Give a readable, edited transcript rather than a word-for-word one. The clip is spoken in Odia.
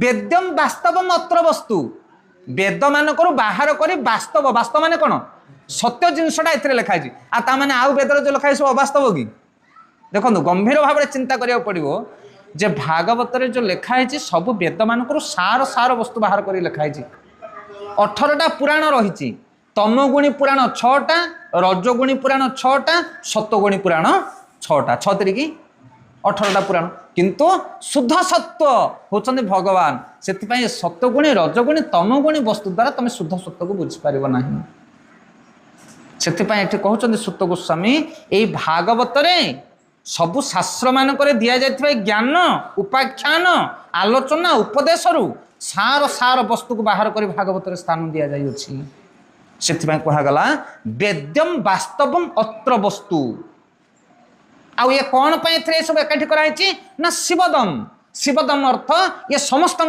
ବେଦ୍ୟମ୍ ବାସ୍ତବମ୍ ଅତ୍ର ବସ୍ତୁ ବେଦ ମାନଙ୍କର ବାହାର କରି ବାସ୍ତବ ବାସ୍ତବ ମାନେ କଣ ସତ୍ୟ ଜିନିଷଟା ଏଥିରେ ଲେଖା ହେଇଛି ଆଉ ତା ମାନେ ଆଉ ବେଦରେ ଯୋଉ ଲେଖା ହେଇଛି ସବୁ ଅବାସ୍ତବ କି ଦେଖନ୍ତୁ ଗମ୍ଭୀର ଭାବରେ ଚିନ୍ତା କରିବାକୁ ପଡିବ ଯେ ଭାଗବତରେ ଯୋଉ ଲେଖା ହେଇଛି ସବୁ ବେଦ ମାନଙ୍କର ସାର ସାର ବସ୍ତୁ ବାହାର କରି ଲେଖା ହେଇଛି 18ଟା ପୁରାଣ ରହିଛି ତମଗୁଣୀ ପୁରାଣ 6ଟା ରଜଗୁଣୀ ପୁରାଣ 6ଟା ସତଗୁଣୀ ପୁରାଣ 6ଟା 6 ତିରିକି 18ଟା ପୁରାଣ କିନ୍ତୁ ଶୁଦ୍ଧ ସତ୍ୟ ହଉଛନ୍ତି ଭଗବାନ ସେଥିପାଇଁ ସତଗୁଣୀ ରଜଗୁଣୀ ତମଗୁଣୀ ବସ୍ତୁ ଦ୍ୱାରା ତମେ ଶୁଦ୍ଧ ସତ୍ୟକୁ ବୁଝିପାରିବ ନାହିଁ ସେଥିପାଇଁ ଏଠି କହୁଛନ୍ତି ସୁତ ଗୋସ୍ୱାମୀ ଏଇ ଭାଗବତରେ ସବୁ ଶାସ୍ତ୍ର ମାନଙ୍କରେ ଦିଆଯାଇଥିବା ଜ୍ଞାନ ଉପାଖ୍ୟାନ ଆଲୋଚନା ଉପଦେଶରୁ ସାର ସାର ବସ୍ତୁକୁ ବାହାର କରି ଭାଗବତରେ ସ୍ଥାନ ଦିଆଯାଇଅଛି ସେଥିପାଇଁ କୁହାଗଲା ବେଦ୍ୟମ୍ ବାସ୍ତବମ୍ ଅତ୍ର ବସ୍ତୁ ଆଉ ଏ କଣ ପାଇଁ ଏଥିରେ ସବୁ ଏକାଠି କରାହେଇଛି ନା ଶିବଦମ୍ ଶିବଦମ୍ ଅର୍ଥ ଏ ସମସ୍ତ